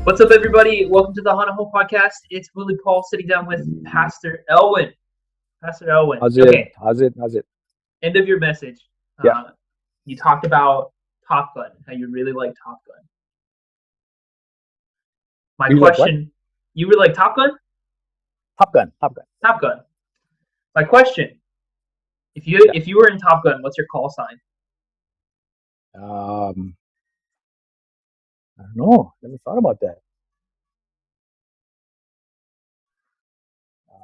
What's up, everybody? Welcome to the Hana podcast. It's Willie Paul sitting down with Pastor Elwin. Pastor Elwin. How's it? Okay, How's it? How's it? end of your message. Yeah. You talked about Top Gun, how you really like Top Gun. My You like what? question, you really like Top Gun? Top Gun. Top Gun. Top Gun. My question, if you Yeah. if you were in Top Gun, what's your call sign? Um, I don't know. Never thought about that. Uh,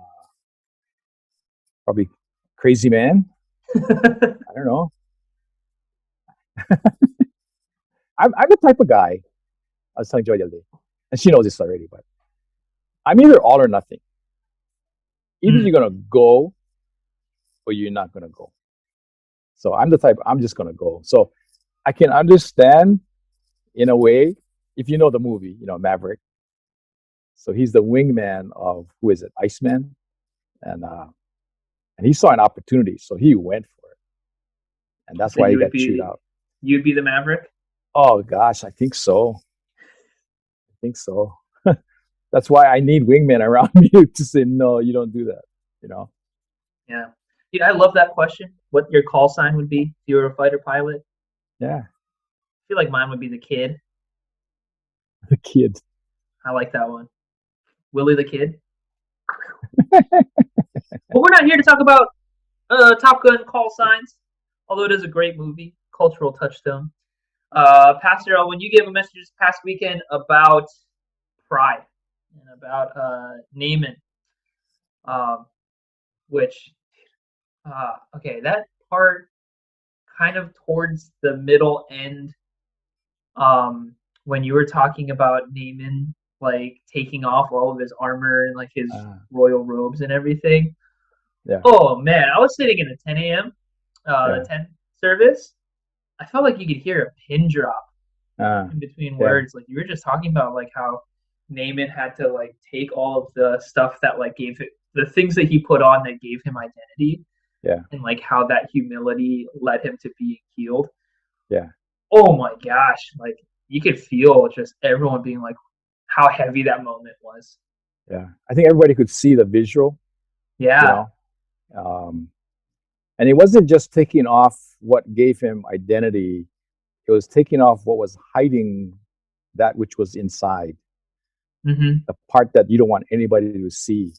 Probably crazy man. I don't know. I'm the type of guy. I was telling Joy the other day, and she knows this already, but I'm either all or nothing. Either Hmm. you're gonna go or you're not gonna go. So I'm the type. I'm just gonna go. So I can understand in a way if you know the movie, Maverick. So he's the wingman of who is it, Iceman, and he saw an opportunity, so he went for it, and that's So why he got chewed out. you'd be the Maverick? Oh gosh, I think so. I think so. That's why I need wingmen around me to say no, you don't do that. You know? Yeah. Yeah, I love that question. What your call sign would be if you were a fighter pilot? Yeah, I feel like mine would be the kid. the kid. I like that one. Willie the Kid. But we're not here to talk about Top Gun call signs, although it is a great movie, cultural touchstone. Pastor, when you gave a message this past weekend about pride and about Naaman, um, which, okay, that part kind of towards the middle end, when you were talking about Naaman, like taking off all of his armor and like his Uh, royal robes and everything. yeah, Oh man, I was sitting in a 10 a.m. The yeah, 10 service. I felt like you could hear a pin drop uh, in between yeah, words. Like you were just talking about like how Naaman had to like take all of the stuff that like gave it the things that he put on that gave him identity yeah, and like how that humility led him to being healed. yeah, Oh my gosh, like you could feel just everyone being like how heavy that moment was. yeah. I think everybody could see the visual. You Yeah. know, um, and it wasn't just taking off what gave him identity. It was taking off what was hiding that which was inside, Hmm. the part that you don't want anybody to see.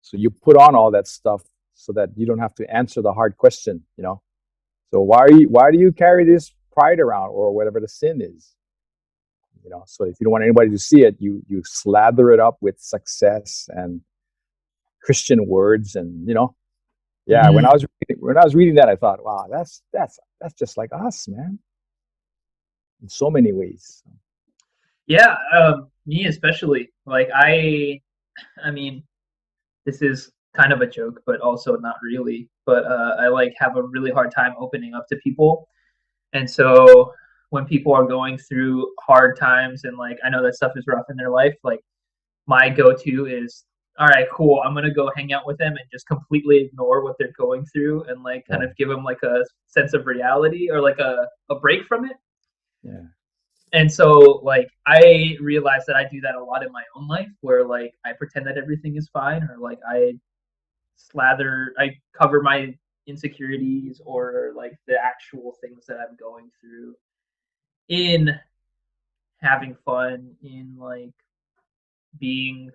So you put on all that stuff so that you don't have to answer the hard question. So why do you carry this pride around or whatever the sin is? So if you don't want anybody to see it, you slather it up with success and Christian words and yeah, Hmm. when I was reading that I thought, wow, that's just like us, man, in so many ways. Yeah, me especially. Like I mean, this is kind of a joke, but also not really. But I like have a really hard time opening up to people, and so when people are going through hard times and like I know that stuff is rough in their life, like my go-to is, all right, cool. I'm gonna go hang out with them and just completely ignore what they're going through and like kind Yeah, of give them like a sense of reality or like a break from it. yeah, And so like I realize that I do that a lot in my own life where like I pretend that everything is fine or like I cover my insecurities or like the actual things that I'm going through in having fun, in like being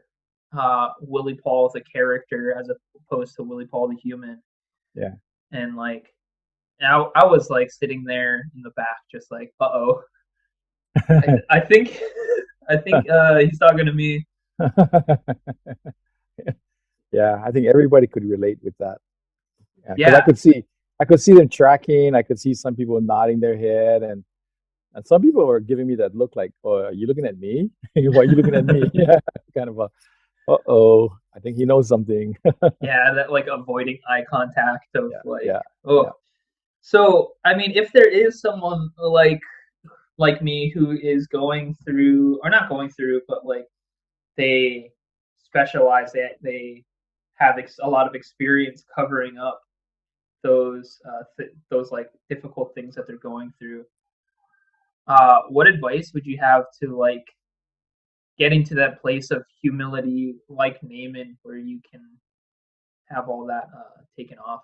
Willie Paul the character as opposed to Willie Paul the human. yeah. And like I was like sitting there in the back just like, uh-oh. I think I think he's talking to me. Yeah, I think everybody could relate with that. Yeah, because Yeah. I could see them tracking. I could see some people nodding their head, and some people were giving me that look like, "Oh, are you looking at me? Why are you looking at me?" Yeah, kind of a, "Uh-oh, I think he knows something." Yeah, that like avoiding eye contact of Yeah, like, yeah, oh. yeah, So, I mean, if there is someone like me who is going through or not going through, but like they specialize they have a lot of experience covering up those like difficult things that they're going through. What advice would you have to like getting to that place of humility, like Naaman, where you can have all that taken off.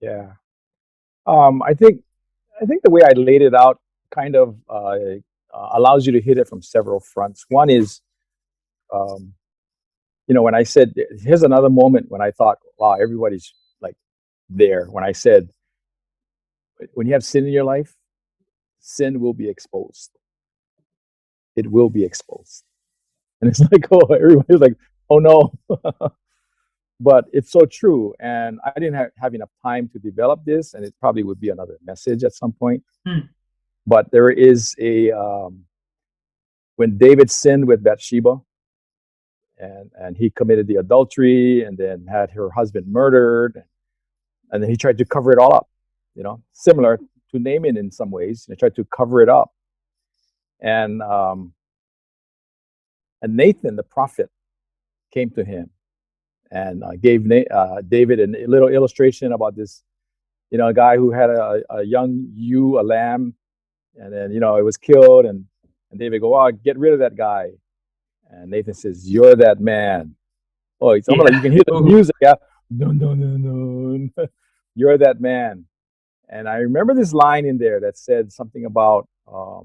Yeah. I think the way I laid it out kind of allows you to hit it from several fronts. One is, um, when I said, here's another moment when I thought, wow, everybody's like there. When I said, when you have sin in your life, sin will be exposed. It will be exposed. And it's like, oh, everybody's like, oh no. But it's so true. And I didn't have enough time to develop this, and it probably would be another message at some point. Hmm. But there is when David sinned with Bathsheba, and he committed the adultery and then had her husband murdered, and then he tried to cover it all up, similar to Naaman in some ways. He tried to cover it up. And Nathan, the prophet, came to him and gave David a little illustration about this, a guy who had a young ewe, a lamb, and then, it was killed. And David go, oh, get rid of that guy. And Nathan says, you're that man. Oh, it's almost like you can hear the music. Yeah. No, no, no, no. You're that man. And I remember this line in there that said something about, or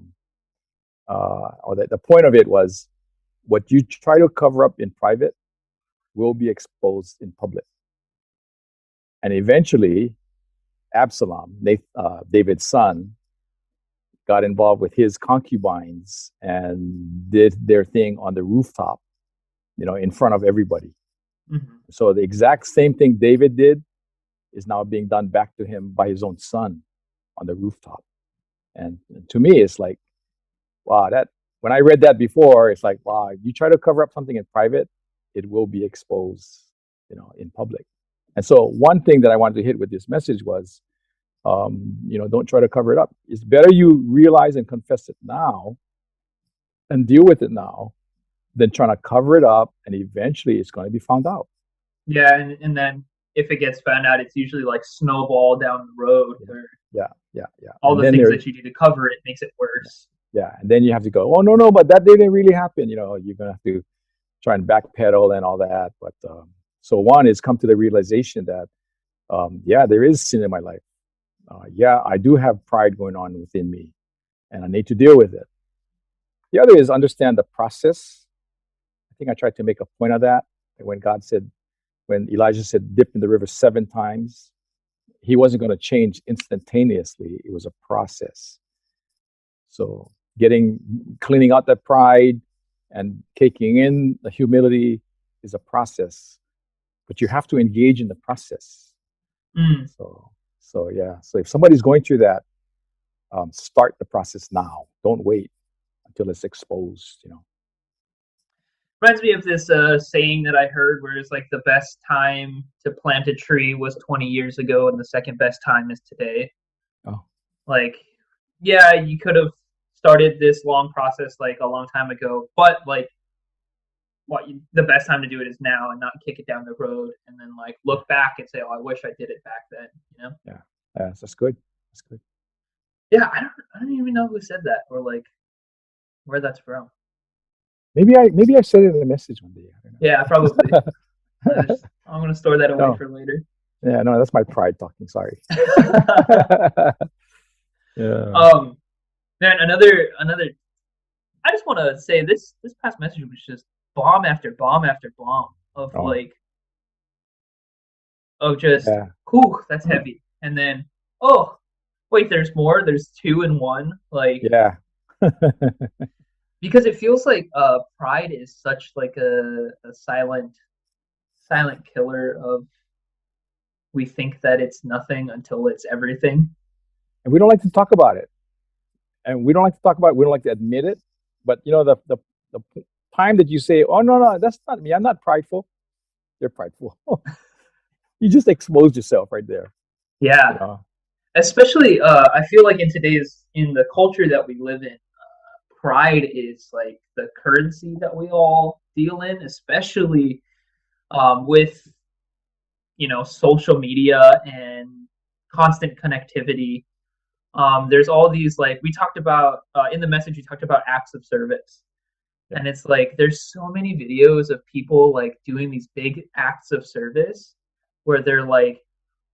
that the point of it was, what you try to cover up in private will be exposed in public. And eventually, Absalom, David's son, got involved with his concubines and did their thing on the rooftop, in front of everybody. Mm-hmm. So the exact same thing David did is now being done back to him by his own son on the rooftop. And to me, it's like, wow, that when I read that before, it's like, wow, you try to cover up something in private, it will be exposed, in public. And so one thing that I wanted to hit with this message was, don't try to cover it up. It's better you realize and confess it now and deal with it now than trying to cover it up, and eventually it's going to be found out. Yeah, and then if it gets found out, it's usually like snowball down the road. Yeah. All and the then things that you do to cover it makes it worse. Yeah, and then you have to go, oh no, but that didn't really happen. You're gonna have to try and backpedal and all that. But so one is come to the realization that there is sin in my life. I do have pride going on within me, and I need to deal with it. The other is understand the process. I think I tried to make a point of that. When Elijah said, dip in the river 7 times, he wasn't going to change instantaneously. It was a process. So cleaning out that pride and taking in the humility is a process, but you have to engage in the process. Mm. So if somebody's going through that, start the process now. Don't wait until it's exposed. Reminds me of this saying that I heard where it's like the best time to plant a tree was 20 years ago and the second best time is today. Oh. Like, yeah, you could have started this long process like a long time ago, but like the best time to do it is now and not kick it down the road and then like look back and say, oh, I wish I did it back then, Yeah, that's good. Yeah, I don't even know who said that or like where that's from. Maybe I said it in a message one day. I don't know. Yeah, probably. I'm gonna store that away for later. Yeah, no, that's my pride talking. Sorry. Yeah. Then another. I just want to say this past message was just bomb after bomb after bomb of just whew, that's heavy, and then oh wait, there's more. There's 2 in 1. Like yeah. Because it feels like pride is such like a silent killer of we think that it's nothing until it's everything. And we don't like to talk about it. And we don't like to talk about it. We don't like to admit it. But the time that you say, oh no, that's not me. I'm not prideful. You're prideful. You just exposed yourself right there. Yeah. Especially I feel like in the culture that we live in, pride is like the currency that we all deal in, especially with social media and constant connectivity. There's all these like we talked about in the message. We talked about acts of service, yeah, And it's like there's so many videos of people like doing these big acts of service where they're like,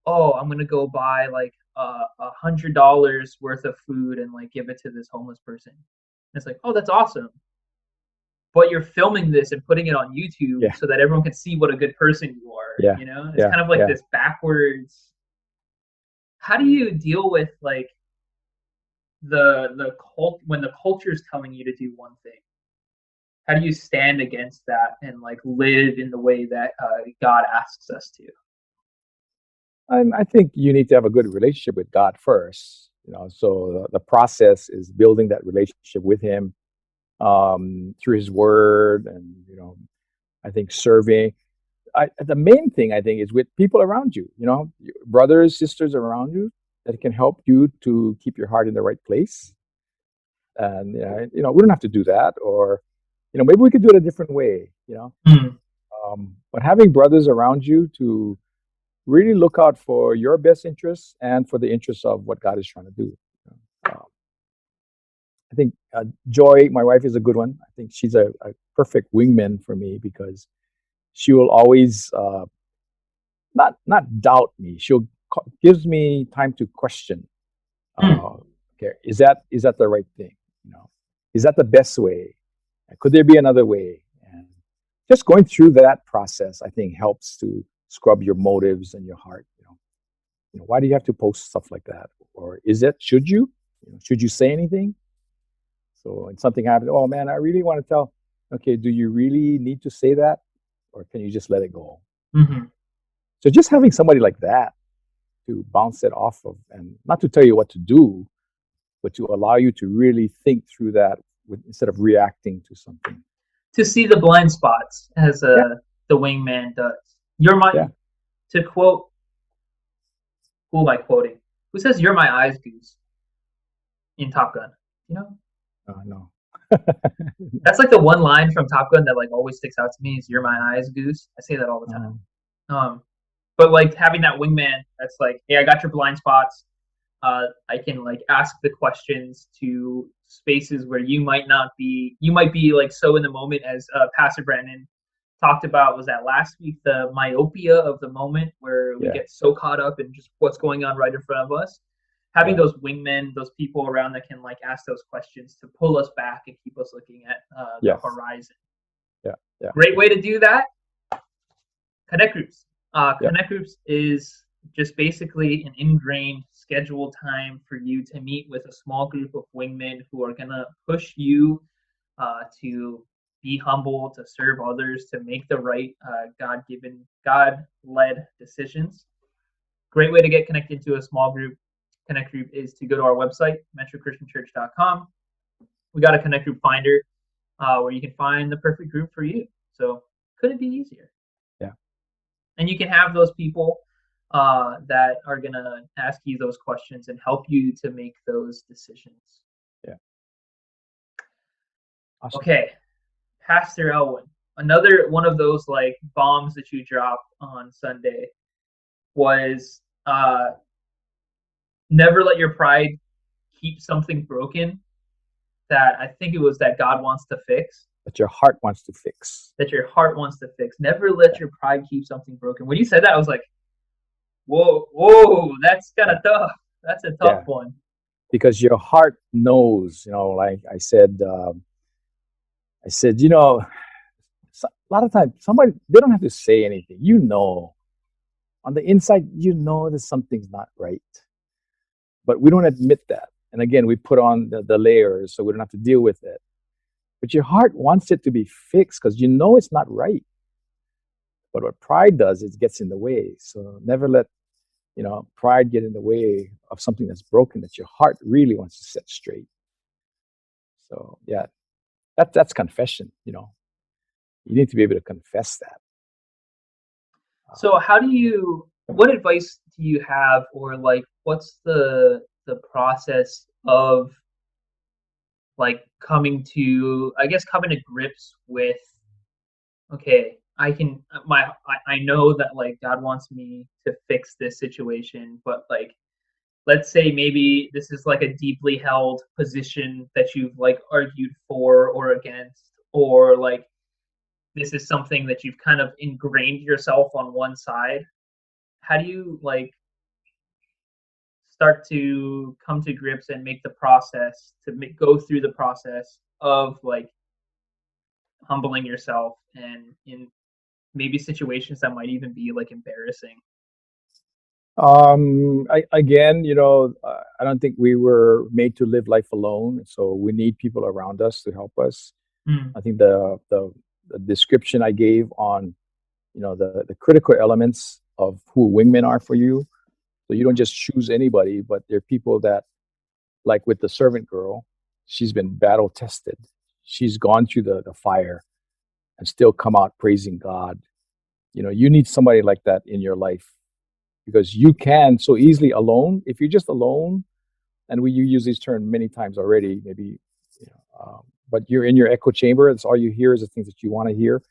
oh, I'm gonna go buy like $100 worth of food and like give it to this homeless person. And it's like, oh, that's awesome. But you're filming this and putting it on YouTube yeah, so that everyone can see what a good person you are. yeah, You know, it's yeah, kind of like yeah. this backwards. How do you deal with like the cult when the culture is telling you to do one thing? How do you stand against that and like live in the way that God asks us to? And I think you need to have a good relationship with God first. So the process is building that relationship with Him through His Word, and I think serving. The main thing I think is with people around you. Brothers, sisters around you that can help you to keep your heart in the right place. And we don't have to do that, or maybe we could do it a different way. Mm. But having brothers around you to really look out for your best interests and for the interests of what God is trying to do. Um, I think Joy, my wife, is a good one. I think she's a perfect wingman for me because she will always not doubt me. She'll gives me time to question. Mm. Okay, is that the right thing? Is that the best way? Could there be another way? And just going through that process, I think, helps to scrub your motives and your heart. Why do you have to post stuff like that? Or should you? Should you say anything? So when something happens, oh man, I really want to tell. Okay, do you really need to say that? Or can you just let it go? Hmm. So just having somebody like that to bounce it off of, and not to tell you what to do, but to allow you to really think through that instead of reacting to something. To see the blind spots as Yeah, the wingman does. You're my yeah. to quote. Who am I quoting? Who says "You're my eyes, goose" in Top Gun? You know, No. that's like the one line from Top Gun that like always sticks out to me is "You're my eyes, goose." I say that all the time. um, But like having that wingman that's like, hey, I got your blind spots. I can like ask the questions to spaces where you might not be. You might be like so in the moment as Pastor Brandon talked about. Was that last week, the myopia of the moment where we yeah, get so caught up in just what's going on right in front of us. Having yeah, those wingmen, those people around that can like ask those questions to pull us back and keep us looking at the yes, horizon. yeah, yeah, Great yeah, way to do that. Connect groups. yeah, Connect groups is just basically an ingrained scheduled time for you to meet with a small group of wingmen who are gonna push you to be humble, to serve others, to make the right God-given, God-led decisions. Great way to get connected to a small group. Connect group is to go to our website, metrochristianchurch.com. We got a connect group finder where you can find the perfect group for you. So could it be easier? yeah. And you can have those people that are going to ask you those questions and help you to make those decisions. Yeah. Awesome. Okay, Pastor Elwin, another one of those like bombs that you dropped on Sunday was never let your pride keep something broken that I think it was that God wants to fix, That your heart wants to fix. that your heart wants to fix. Never let Yeah, your pride keep something broken. When you said that, I was like, whoa, whoa, that's kind of yeah, tough. That's a tough yeah. one. Because your heart knows. Like I said, a lot of times somebody they don't have to say anything. On the inside, that something's not right, but we don't admit that. And again, we put on the layers so we don't have to deal with it. But your heart wants it to be fixed because it's not right. But what pride does is it gets in the way. So never let pride get in the way of something that's broken that your heart really wants to set straight. So yeah, that's confession. You need to be able to confess that. So how do you what advice do you have or like what's the process of like coming to I guess coming to grips with okay, I can I know that like God wants me to fix this situation, but like let's say maybe this is like a deeply held position that you've like argued for or against or like this is something that you've kind of ingrained yourself on one side? How do you like start to come to grips and make the process to go through the process of like humbling yourself and in maybe situations that might even be like embarrassing? Again, I don't think we were made to live life alone, so we need people around us to help us. Mm, I think the description I gave on, the critical elements of who wingmen are for you. So you don't just choose anybody, but they're people that, like with the servant girl, she's been battle tested. She's gone through the fire and still come out praising God. You need somebody like that in your life because you can so easily alone. If you're just alone, and you use these terms many times already, maybe, but you're in your echo chamber. That's all you hear is the things that you want to hear.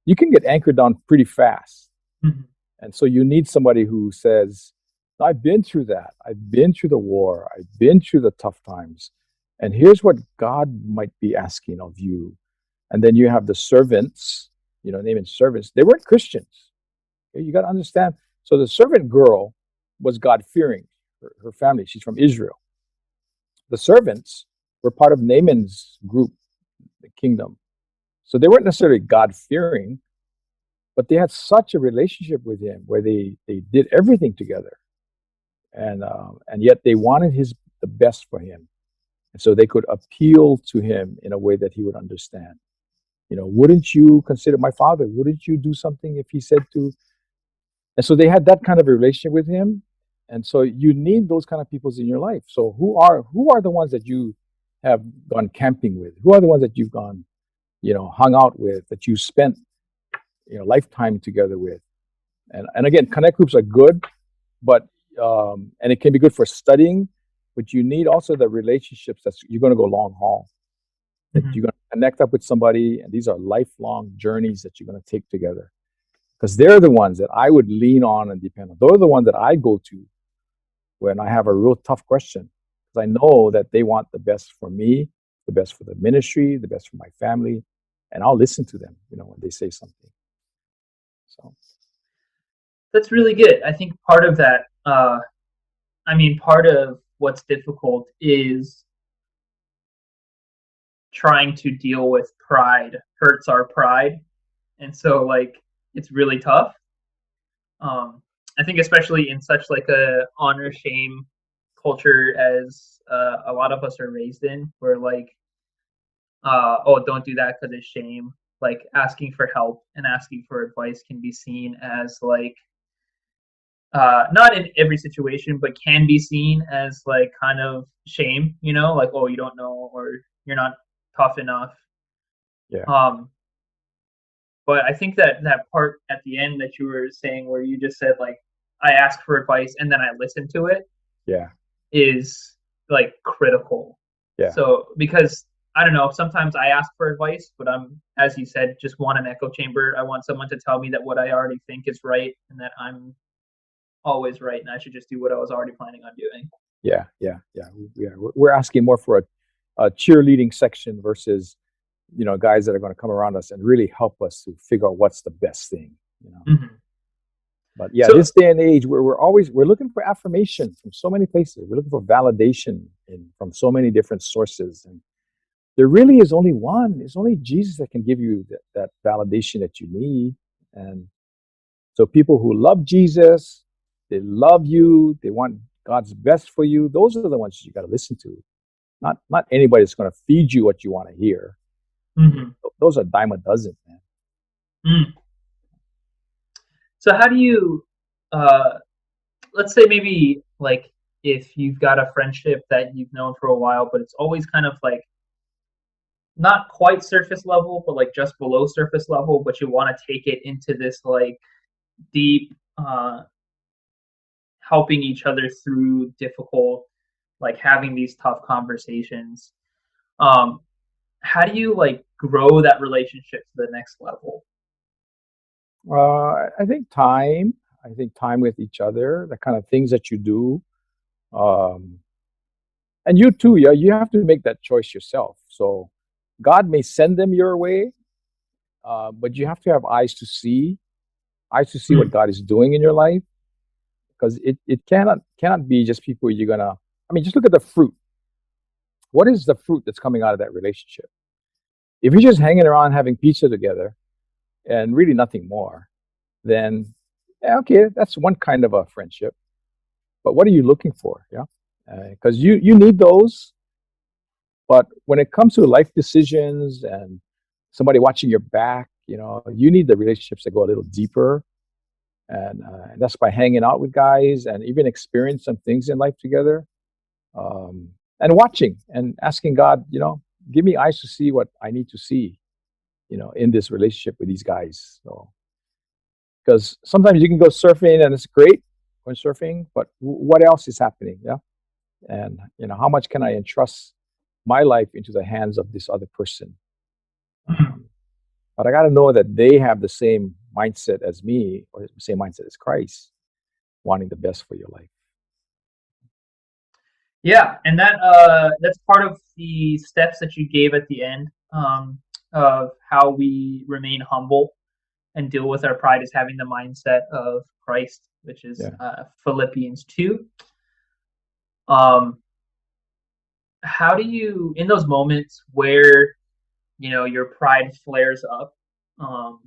You can get anchored down pretty fast. mhm, And so you need somebody who says, I've been through that. I've been through the war. I've been through the tough times. And here's what God might be asking of you. And then you have the servants, naming servants. They weren't Christians. Okay, you got to understand. So the servant girl was God fearing, her family. She's from Israel. The servants were part of Naaman's group, the kingdom. So they weren't necessarily God fearing, but they had such a relationship with him where they did everything together, and yet they wanted the best for him, and so they could appeal to him in a way that he would understand. Wouldn't you consider my father? Wouldn't you do something if he said to? And so they had that kind of a relationship with him, and so you need those kind of peoples in your life. So who are the ones that you have gone camping with? Who are the ones that you've gone, hung out with, that you spent, lifetime together with? And again, connect groups are good, but and it can be good for studying, but you need also the relationships that you're going to go long haul, that mhm, you're going to connect up with somebody, and these are lifelong journeys that you're going to take together, because they're the ones that I would lean on and depend on. They're the ones that I go to when I have a real tough question, because I know that they want the best for me, the best for the ministry, the best for my family, and I'll listen to them, when they say something. So that's really good. I think part of that, I mean, part of what's difficult is trying to deal with pride hurts our pride, and so like it's really tough. I think especially in such like a honor shame culture as a lot of us are raised in, where like oh, don't do that because it's shame. Like asking for help and asking for advice can be seen as like not in every situation, but can be seen as like kind of shame, like oh, you don't know or you're not tough enough. yeah, Um, but I think that that part at the end that you were saying, where you just said like I ask for advice and then I listen to it, yeah, is like critical. yeah, So because I don't know, sometimes I ask for advice, but I'm, as you said, just want an echo chamber. I want someone to tell me that what I already think is right and that I'm always right and I should just do what I was already planning on doing. yeah. We're asking more for a cheerleading section versus, guys that are going to come around us and really help us to figure out what's the best thing. Mm-hmm. But yeah, So, this day and age, we're looking for affirmation from so many places. We're looking for validation from so many different sources, and there really is only one. It's only Jesus that can give you that validation that you need. And so, people who love Jesus, they love you, they want God's best for you. Those are the ones you got to listen to. Not anybody that's going to feed you what you want to hear. mm-hmm. Those are a dime a dozen, man. Mm. So how do you, uh, let's say maybe like if you've got a friendship that you've known for a while, but it's always kind of like not quite surface level, but like just below surface level, but you want to take it into this like deep, helping each other through difficult, like having these tough conversations. Um, how do you like grow that relationship to the next level? I think time. I think time with each other, the kind of things that you do, um, and you too. Yeah, you have to make that choice yourself. So God may send them your way, but you have to have eyes to see what Mm, God is doing in your life, because it cannot be just people you're gonna. I mean, just look at the fruit. What is the fruit that's coming out of that relationship? If you're just hanging around having pizza together and really nothing more, then yeah, okay, that's one kind of a friendship. But what are you looking for? Yeah, because you need those. But when it comes to life decisions and somebody watching your back, you need the relationships that go a little deeper. And that's by hanging out with guys and even experience some things in life together, um, and watching and asking God, give me eyes to see what I need to see, in this relationship with these guys. So, because sometimes you can go surfing and it's great when surfing, but what else is happening? Yeah. And, how much can I entrust my life into the hands of this other person? mm. Um, but I got to know that they have the same mindset as me, or the same mindset as Christ, wanting the best for your life. Yeah, and that's part of the steps that you gave at the end, of how we remain humble and deal with our pride is having the mindset of Christ, which is Yeah. Philippians 2. Um, how do you, in those moments where your pride flares up, um,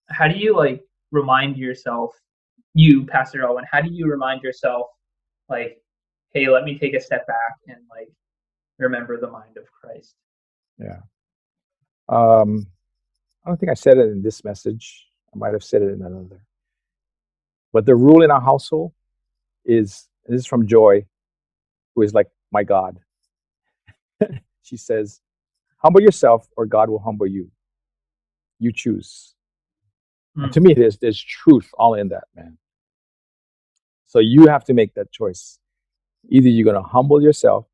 how do you like remind yourself, you, Pastor Owen, how do you remind yourself, like, hey, let me take a step back and like remember the mind of Christ? Yeah. Um, I don't think I said it in this message. I might have said it in another. But the rule in our household is, this is from Joy, who is like my God. She says, humble yourself or God will humble you. You choose. And to Mm. me, there's truth all in that, man. So you have to make that choice. Either you're going to humble yourself,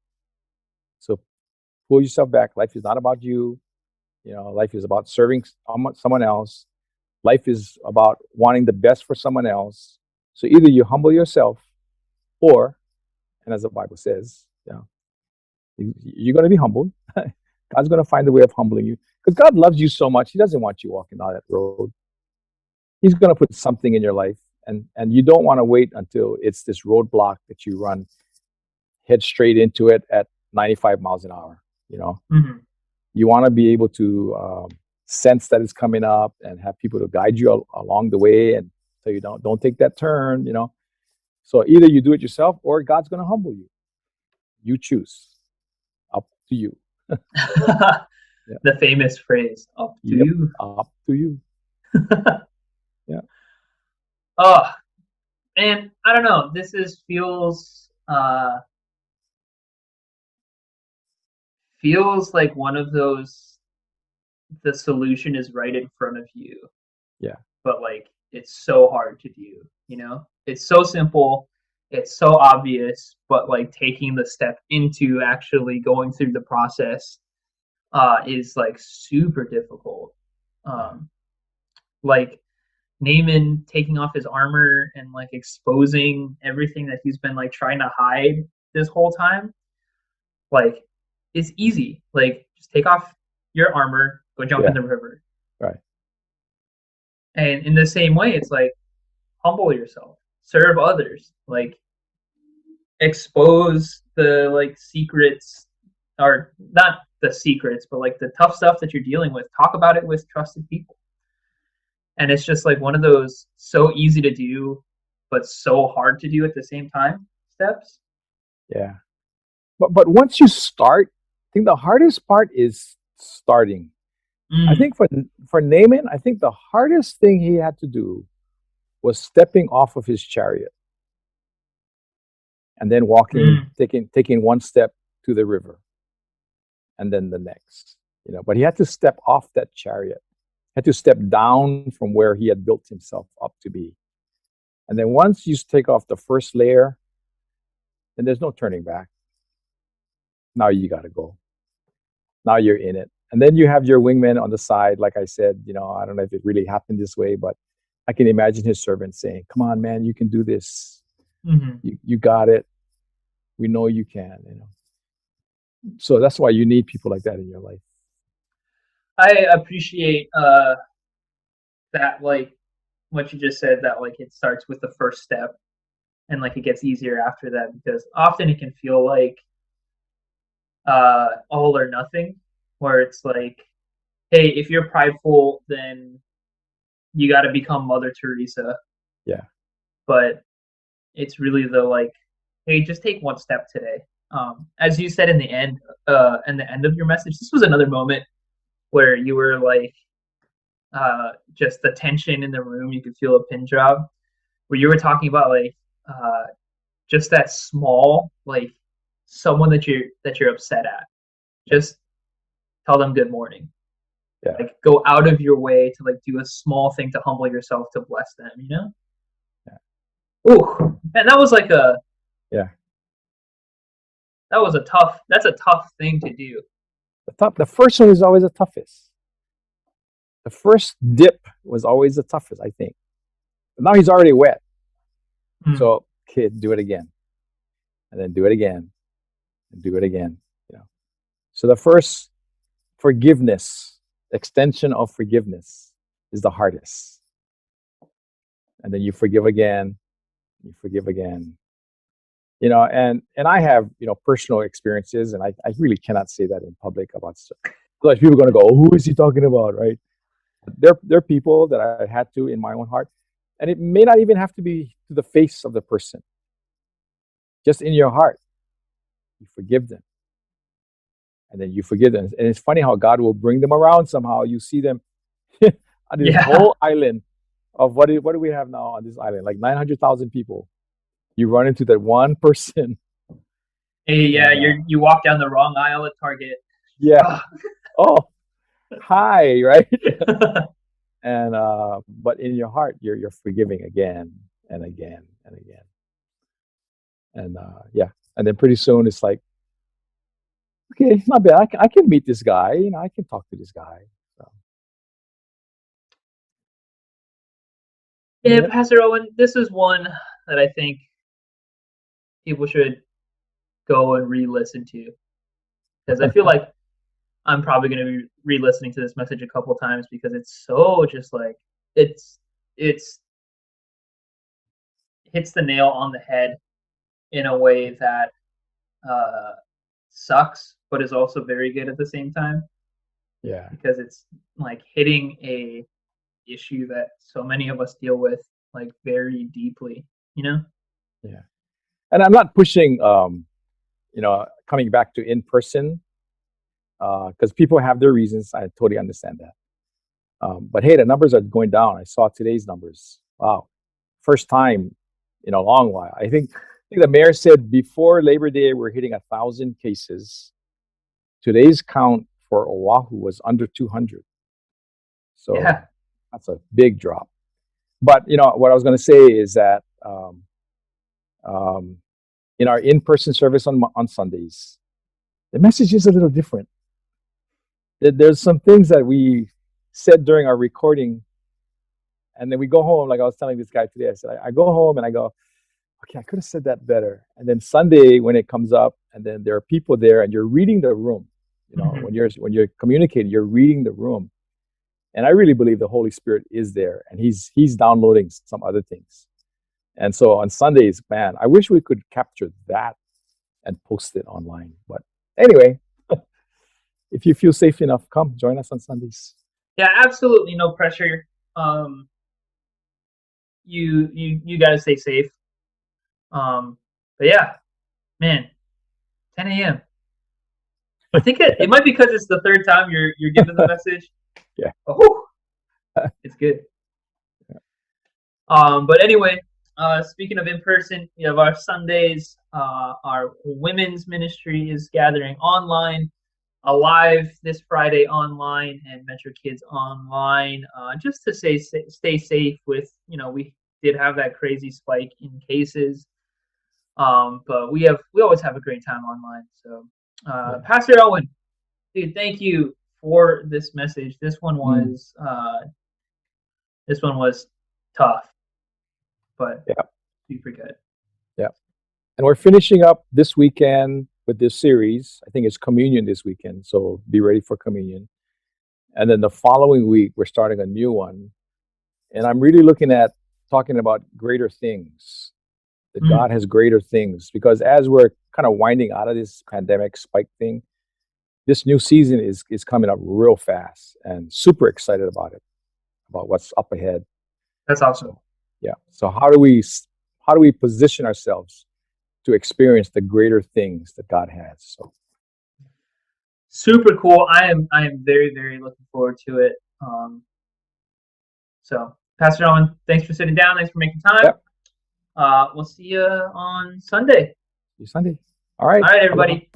so pull yourself back. Life is not about you. Life is about serving someone else. Life is about wanting the best for someone else. So either you humble yourself, or, and as the Bible says, you're going to be humbled. God's going to find a way of humbling you, because God loves you so much. He doesn't want you walking down that road. He's going to put something in your life, and you don't want to wait until it's this roadblock that you run head straight into it at 95 miles an hour. You know, Mm-hmm. you want to be able to sense that it's coming up and have people to guide you along the way, and so you don't take that turn. So either you do it yourself or God's going to humble you. You choose. Up to you. Yeah. The famous phrase, up to Yep. you. Up to you. Yeah. Oh, and I don't know. This is feels like one of those, the solution is right in front of you, Yeah. but like it's so hard to do, It's so simple, it's so obvious, but like taking the step into actually going through the process is like super difficult. Yeah. Um like Naaman taking off his armor and like exposing everything that he's been like trying to hide this whole time, like it's easy. Like just take off your armor, go jump in Yeah. the river. Right. And in the same way, it's like humble yourself, serve others, like expose the like secrets, or not the secrets, but like the tough stuff that you're dealing with. Talk about it with trusted people. And it's just like one of those so easy to do, but so hard to do at the same time steps. Yeah. But once you start, I think the hardest part is starting. I Mm, think for Naaman, I think the hardest thing he had to do was stepping off of his chariot and then walking, mm, taking one step to the river and then the next. But he had to step off that chariot, had to step down from where he had built himself up to be. And then once you take off the first layer, then there's no turning back. Now you got to go. Now you're in it. And then you have your wingman on the side. Like I said, I don't know if it really happened this way, but I can imagine his servant saying, come on, man, you can do this. mm-hmm. You got it. We know you can. So that's why you need people like that in your life. I appreciate that like what you just said, that like it starts with the first step and like it gets easier after that, because often it can feel like all or nothing, where it's like, hey, if you're prideful, then you got to become Mother Teresa. Yeah. But it's really the like, hey, just take one step today. As you said in the end of your message, this was another moment where you were like, just the tension in the room, you could feel a pin drop. Where you were talking about like, just that small like someone that you're upset at, just tell them good morning. Yeah. Like go out of your way to like do a small thing to humble yourself to bless them. You know? Yeah. Ooh, and that was like a Yeah. that was a tough. That's a tough thing to do. The first one is always the toughest. The first dip was always the toughest, I think. But now he's already wet. Hmm. So, kid, do it again. And then do it again. And do it again. You know. So the first forgiveness, extension of forgiveness is the hardest. And then you forgive again, you forgive again. You know, and I have, personal experiences, and I really cannot say that in public about stuff. Otherwise people are gonna go, oh, who is he talking about, right? There are people that I had to in my own heart. And it may not even have to be to the face of the person. Just in your heart, you forgive them. And then you forgive them. And it's funny how God will bring them around somehow. You see them on this Yeah. whole island of what do we have now on this island? Like 900,000 people. You run into that one person, Hey, yeah, and you walk down the wrong aisle at Target. yeah, Ah. oh, hi, right? And but in your heart, you're forgiving again and again and again, and yeah, and then pretty soon it's like, okay, not bad. I can meet this guy. I can talk to this guy. So, Yeah, yeah. Pastor Owen, this is one that I think people should go and re-listen to, because I feel like I'm probably going to be re-listening to this message a couple times, because it's so just like it's hits the nail on the head in a way that uh, sucks, but is also very good at the same time, Yeah, because it's like hitting a issue that so many of us deal with like very deeply. You know? yeah. And I'm not pushing, coming back to in person, because people have their reasons. I totally understand that. But hey, the numbers are going down. I saw today's numbers. Wow, first time in a long while. I think the mayor said before Labor Day we're hitting 1,000 cases. Today's count for Oahu was under 200. So Yeah. that's a big drop. But what I was going to say is that um, in our in-person service on Sundays, the message is a little different. There's some things that we said during our recording, and then we go home. Like I was telling this guy today, I said I go home and I go, okay, I could have said that better. And then Sunday when it comes up, and then there are people there, and you're reading the room. Mm-hmm. When you're communicating, you're reading the room. And I really believe the Holy Spirit is there, and he's downloading some other things. And so on Sundays, man, I wish we could capture that and post it online. But anyway, if you feel safe enough, come join us on Sundays. Yeah, absolutely no pressure. Um, you got to stay safe. But yeah, man, 10 a.m. I think it might be because it's the third time you're giving the message. Yeah. Oh, it's good. But anyway, speaking of in person, we have our Sundays. Our women's ministry is gathering online, alive this Friday online, and Mentor Kids online. Just to stay safe with, we did have that crazy spike in cases. But we always have a great time online. So, Yeah. Pastor Owen, dude, thank you for this message. Mm. This one was tough, but Yeah. super good. Yeah. And we're finishing up this weekend with this series. I think it's communion this weekend. So be ready for communion. And then the following week, we're starting a new one. And I'm really looking at talking about greater things, that Mm, God has greater things. Because as we're kind of winding out of this pandemic spike thing, this new season is coming up real fast and super excited about it, about what's up ahead. that's awesome. So yeah. So how do we position ourselves to experience the greater things that God has? So Super cool. I am very, very looking forward to it. So Pastor Owen, thanks for sitting down. Thanks for making time. yeah, We'll see you on Sunday. see you Sunday. All right. All right, Aloha. everybody.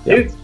Yeah. Dudes.